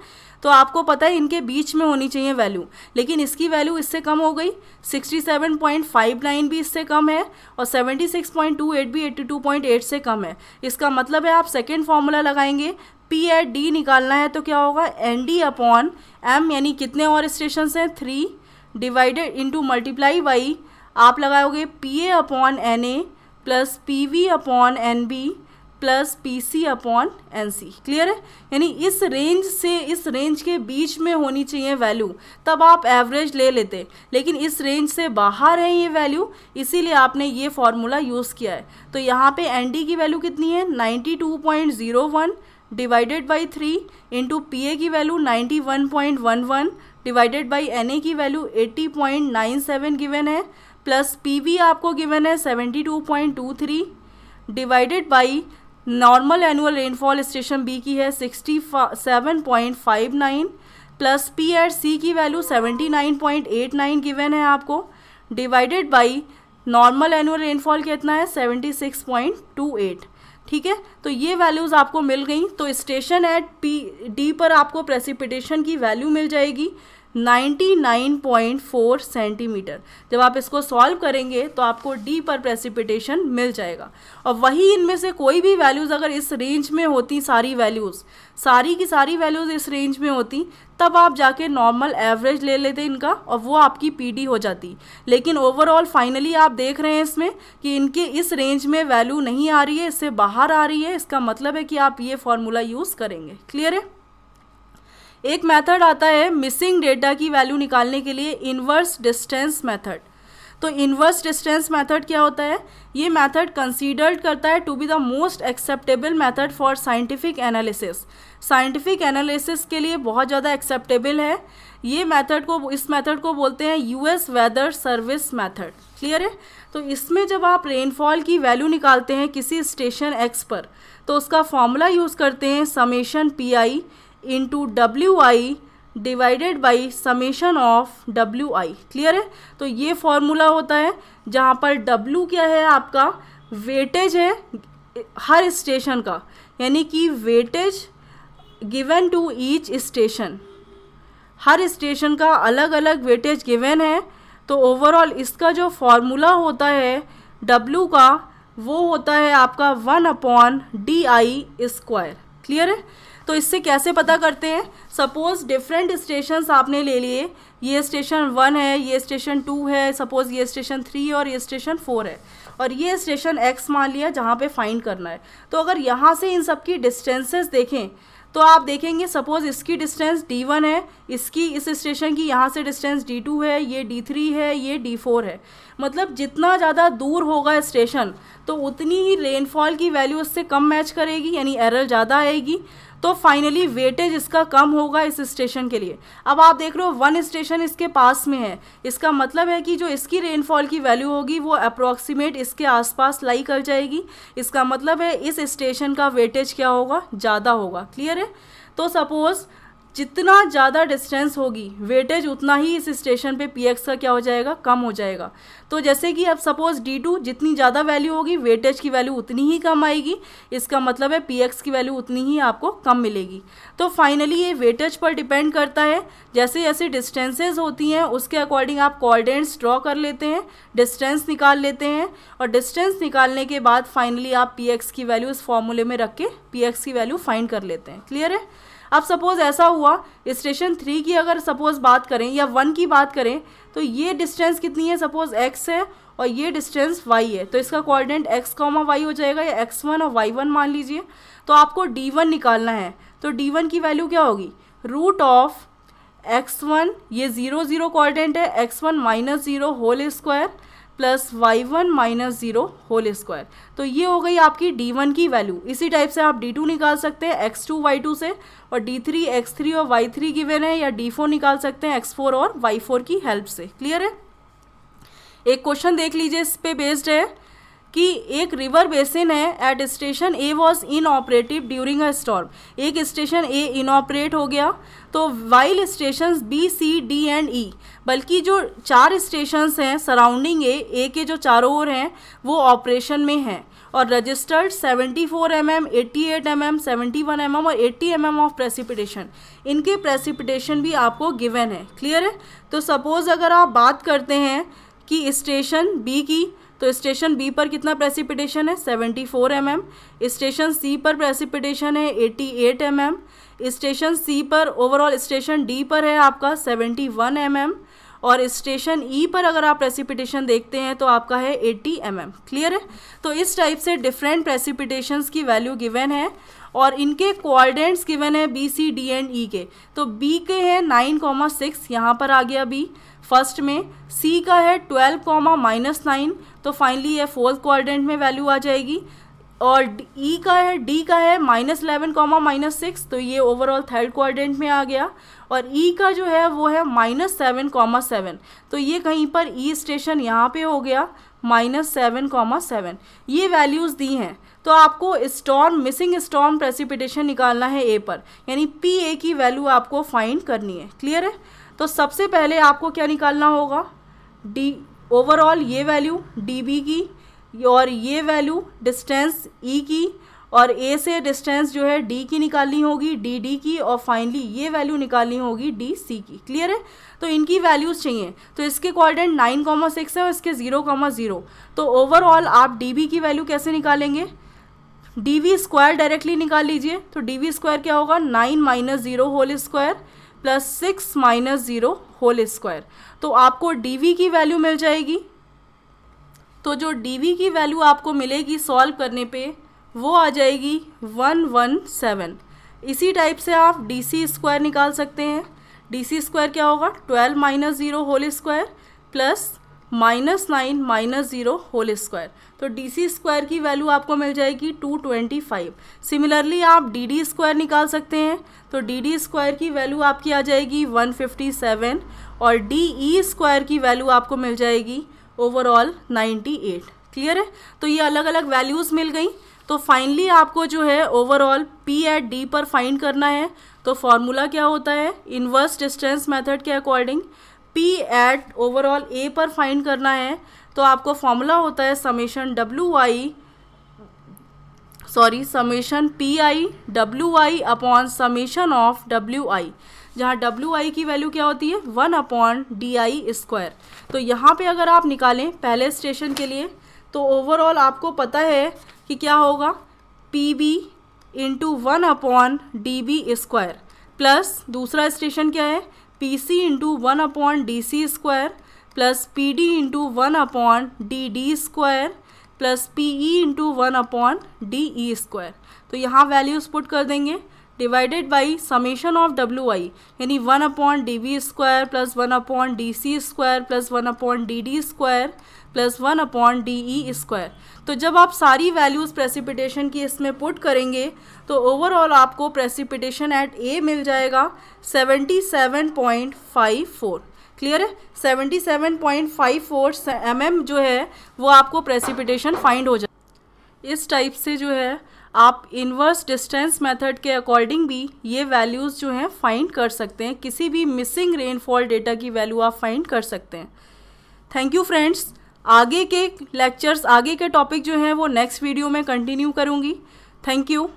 तो आपको पता है इनके बीच में होनी चाहिए वैल्यू, लेकिन इसकी वैल्यू इससे कम हो गई, 67.59 भी इससे कम है और 76.28 भी 82.8 से कम है। इसका मतलब है आप सेकेंड फार्मूला लगाएंगे, P एट D निकालना है तो क्या होगा, ND अपॉन M, यानी कितने और स्टेशन हैं, 3, डिवाइडेड इंटू मल्टीप्लाई बाई आप लगाओगे PA upon NA plus PV upon NB plus PC upon NC। Clear है। यानी इस रेंज से इस रेंज के बीच में होनी चाहिए वैल्यू, तब आप एवरेज ले लेते, लेकिन इस रेंज से बाहर है ये वैल्यू, इसीलिए आपने ये फार्मूला यूज़ किया है। तो यहाँ पे ND की वैल्यू कितनी है, 92.01 डिवाइडेड बाई 3 इंटू PA की वैल्यू 91.11 डिवाइडेड बाई NA की वैल्यू 80.97 गिवन है, प्लस PV आपको गिवन है 72.23 divided by normal annual rainfall station B की है 67.59 प्लस P एट C की वैल्यू 79.89 गिवन है आपको, divided by normal annual rainfall कितना है 76.28। ठीक है। तो ये वैल्यूज़ आपको मिल गई। तो स्टेशन एट D पर आपको प्रेसिपिटेशन की वैल्यू मिल जाएगी 99.4 सेंटीमीटर। जब आप इसको सॉल्व करेंगे तो आपको D पर प्रेसिपिटेशन मिल जाएगा। और वही इनमें से कोई भी वैल्यूज़ अगर इस रेंज में होती, सारी वैल्यूज़, सारी की सारी वैल्यूज़ इस रेंज में होती, तब आप जाके नॉर्मल एवरेज ले लेते इनका और वो आपकी PD हो जाती। लेकिन ओवरऑल फाइनली आप देख रहे हैं इसमें कि इनके इस रेंज में वैल्यू नहीं आ रही है, इससे बाहर आ रही है, इसका मतलब है कि आप ये फॉर्मूला यूज़ करेंगे। क्लियर है। एक मेथड आता है मिसिंग डेटा की वैल्यू निकालने के लिए, इन्वर्स डिस्टेंस मेथड। तो इन्वर्स डिस्टेंस मेथड क्या होता है? ये मेथड कंसीडर्ड करता है to be the most acceptable method for scientific analysis. Scientific analysis के लिए बहुत ज़्यादा एक्सेप्टेबल है ये मेथड को। इस मेथड को बोलते हैं US weather service method. Clear है? तो इसमें जब आप रेनफॉल की वैल्यू निकालते हैं किसी स्टेशन एक्स पर, तो उसका फॉर्मूला यूज़ करते हैं summation P I into W I divided by summation of W I. Clear है? तो ये फॉर्मूला होता है जहाँ पर डब्ल्यू क्या है आपका वेटेज है हर स्टेशन का, यानी कि weightage given to each station. हर स्टेशन का अलग अलग वेटेज गिवन है, तो ओवरऑल इसका जो फॉर्मूला होता है डब्ल्यू का वो होता है आपका 1/DI²। क्लियर है? तो इससे कैसे पता करते हैं? सपोज़ डिफरेंट स्टेशंस आपने ले लिए, ये स्टेशन 1 है, ये स्टेशन 2 है, सपोज़ ये स्टेशन 3 और ये स्टेशन 4 है, और ये स्टेशन x मान लिया जहाँ पे फाइंड करना है। तो अगर यहाँ से इन सब की डिस्टेंसेस देखें तो आप देखेंगे सपोज़ इसकी डिस्टेंस d1 है, इसकी इस स्टेशन की यहाँ से डिस्टेंस d2 है, ये d3 है, ये d4 है। मतलब जितना ज़्यादा दूर होगा स्टेशन तो उतनी ही रेनफॉल की वैल्यू उससे कम मैच करेगी, यानी एरर ज़्यादा आएगी। तो फाइनली वेटेज इसका कम होगा इस स्टेशन के लिए। अब आप देख रहे हो 1 स्टेशन इसके पास में है, इसका मतलब है कि जो इसकी रेनफॉल की वैल्यू होगी वो अप्रॉक्सीमेट इसके आसपास लाई कर जाएगी। इसका मतलब है इस स्टेशन का वेटेज क्या होगा? ज़्यादा होगा। क्लियर है? तो सपोज़ जितना ज़्यादा डिस्टेंस होगी वेटेज उतना ही इस स्टेशन पे px का क्या हो जाएगा? कम हो जाएगा। तो जैसे कि अब सपोज़ d2 जितनी ज़्यादा वैल्यू होगी वेटेज की वैल्यू उतनी ही कम आएगी, इसका मतलब है px की वैल्यू उतनी ही आपको कम मिलेगी। तो फाइनली ये वेटेज पर डिपेंड करता है। जैसे जैसे डिस्टेंसेज होती हैं उसके अकॉर्डिंग आप कोऑर्डिनेट्स ड्रॉ कर लेते हैं, डिस्टेंस निकाल लेते हैं, और डिस्टेंस निकालने के बाद फाइनली आप px की वैल्यू इस फॉर्मूले में रख के px की वैल्यू फाइंड कर लेते हैं। क्लियर है? अब सपोज़ ऐसा हुआ स्टेशन 3 की अगर सपोज़ बात करें या 1 की बात करें, तो ये डिस्टेंस कितनी है? सपोज़ x है और ये डिस्टेंस y है, तो इसका कोऑर्डिनेट x, y हो जाएगा, या x1 और y1 मान लीजिए। तो आपको d1 निकालना है, तो d1 की वैल्यू क्या होगी? रूट ऑफ x1, ये 0 0 कोऑर्डिनेट है, x1 - 0 whole square plus y1 - 0 whole square. तो ये हो गई आपकी d1 की वैल्यू। इसी टाइप से आप d2 निकाल सकते हैं x2 y2 से, और d3 x3 और y3 गिवन है, या d4 निकाल सकते हैं x4 और y4 की हेल्प से। क्लियर है? एक क्वेश्चन देख लीजिए, इस पे बेस्ड है कि एक रिवर बेसिन है at station A was inoperative during a storm. एक स्टेशन ए इनऑपरेट हो गया, तो while stations B C D and E, बल्कि जो 4 स्टेशंस हैं सराउंडिंग ए के जो चारों ओर हैं वो ऑपरेशन में हैं, और रजिस्टर्ड 74 mm, 88 mm, 71 mm और 80 mm ऑफ प्रेसिपिटेशन। इनके प्रेसिपिटेशन भी आपको गिवन है। क्लियर है? तो सपोज़ अगर आप बात करते हैं कि स्टेशन बी की, तो स्टेशन बी पर कितना प्रेसिपिटेशन है? 74 mm। स्टेशन सी पर प्रेसिपिटेशन है 88 mm। स्टेशन सी पर, ओवरऑल स्टेशन डी पर है आपका 71 mm, और स्टेशन ई पर अगर आप प्रेसिपिटेशन देखते हैं तो आपका है 80 mm। क्लियर है? तो इस टाइप से डिफरेंट प्रेसिपिटेशंस की वैल्यू गिवन है, और इनके कोऑर्डिनेट्स गिवन है बी सी डी एंड ई के। तो बी के हैं 9,6, यहाँ पर आ गया बी फर्स्ट में। सी का है 12,-9, तो फाइनली ये फोर्थ कोऑर्डिनेट में वैल्यू आ जाएगी। और ई का है, डी का है -11,-6, तो ये ओवरऑल थर्ड कोऑर्डिनेट में आ गया। और ई का जो है वो है -7,7, तो ये कहीं पर ई स्टेशन यहाँ पे हो गया -7,7। ये वैल्यूज़ दी हैं। तो आपको स्टॉर्म, मिसिंग स्टॉर्म प्रेसिपिटेशन निकालना है ए पर, यानी पी ए की वैल्यू आपको फाइंड करनी है। क्लियर है? तो सबसे पहले आपको क्या निकालना होगा? डी, ओवरऑल ये वैल्यू डी बी की, और ये वैल्यू डिस्टेंस ई की, और ए से डिस्टेंस जो है डी की निकालनी होगी, डी डी की, और फाइनली ये वैल्यू निकालनी होगी डी सी की। क्लियर है? तो इनकी वैल्यूज़ चाहिए। तो इसके कोऑर्डिनेट 9,6 है और इसके 0,0। तो ओवरऑल आप डी बी की वैल्यू कैसे निकालेंगे? डी वी स्क्वायर डायरेक्टली निकाल लीजिए। तो डी वी स्क्वायर क्या होगा? 9 - 0 whole square plus 6 - 0 whole square. तो आपको डी वी की वैल्यू मिल जाएगी। तो जो डी वी की वैल्यू आपको मिलेगी सॉल्व करने पे वो आ जाएगी 117। इसी टाइप से आप डी सी स्क्वायर निकाल सकते हैं। डी सी स्क्वायर क्या होगा? 12 - 0 whole square plus -9 -0 whole square. तो डी सी स्क्वायर की वैल्यू आपको मिल जाएगी 225। सिमिलरली आप डी डी स्क्वायर निकाल सकते हैं। तो डी डी स्क्वायर की वैल्यू आपकी आ जाएगी 157 और डी ई स्क्वायर की वैल्यू आपको मिल जाएगी ओवरऑल 98। क्लियर है? तो ये अलग अलग वैल्यूज़ मिल गई। तो फाइनली आपको जो है ओवरऑल पी एट डी पर फाइंड करना है। तो फॉर्मूला क्या होता है? इन्वर्स डिस्टेंस मेथड के अकॉर्डिंग पी एट ओवरऑल ए पर फाइंड करना है। तो आपको फॉर्मूला होता है summation P I W I upon summation of W आई, जहाँ डब्ल्यू आई की वैल्यू क्या होती है 1 अपॉन डी आई स्क्वायर। तो यहाँ पे अगर आप निकालें पहले स्टेशन के लिए तो ओवरऑल आपको पता है कि क्या होगा, P B into 1 upon D B square plus दूसरा स्टेशन क्या है P C into 1 upon D C square plus P D into 1 upon D D square plus P E into 1 upon D E square. तो यहाँ values put कर देंगे divided by summation of W I, यानी 1 upon D B square plus 1 upon D C square plus 1 upon D D square plus 1 upon D E square. तो जब आप सारी values precipitation की इसमें पुट करेंगे तो ओवरऑल आपको प्रेसिपिटेशन एट ए मिल जाएगा 77.54। क्लियर है? 77.54 mm जो है वो आपको प्रेसिपिटेशन फाइंड हो जाए। इस टाइप से जो है आप इन्वर्स डिस्टेंस मेथड के अकॉर्डिंग भी ये वैल्यूज़ जो हैं फाइंड कर सकते हैं। किसी भी मिसिंग रेनफॉल डेटा की वैल्यू आप फाइंड कर सकते हैं। Thank you friends. आगे के लेक्चर्स, आगे के टॉपिक जो हैं वो नेक्स्ट वीडियो में कंटिन्यू करूँगी। Thank you.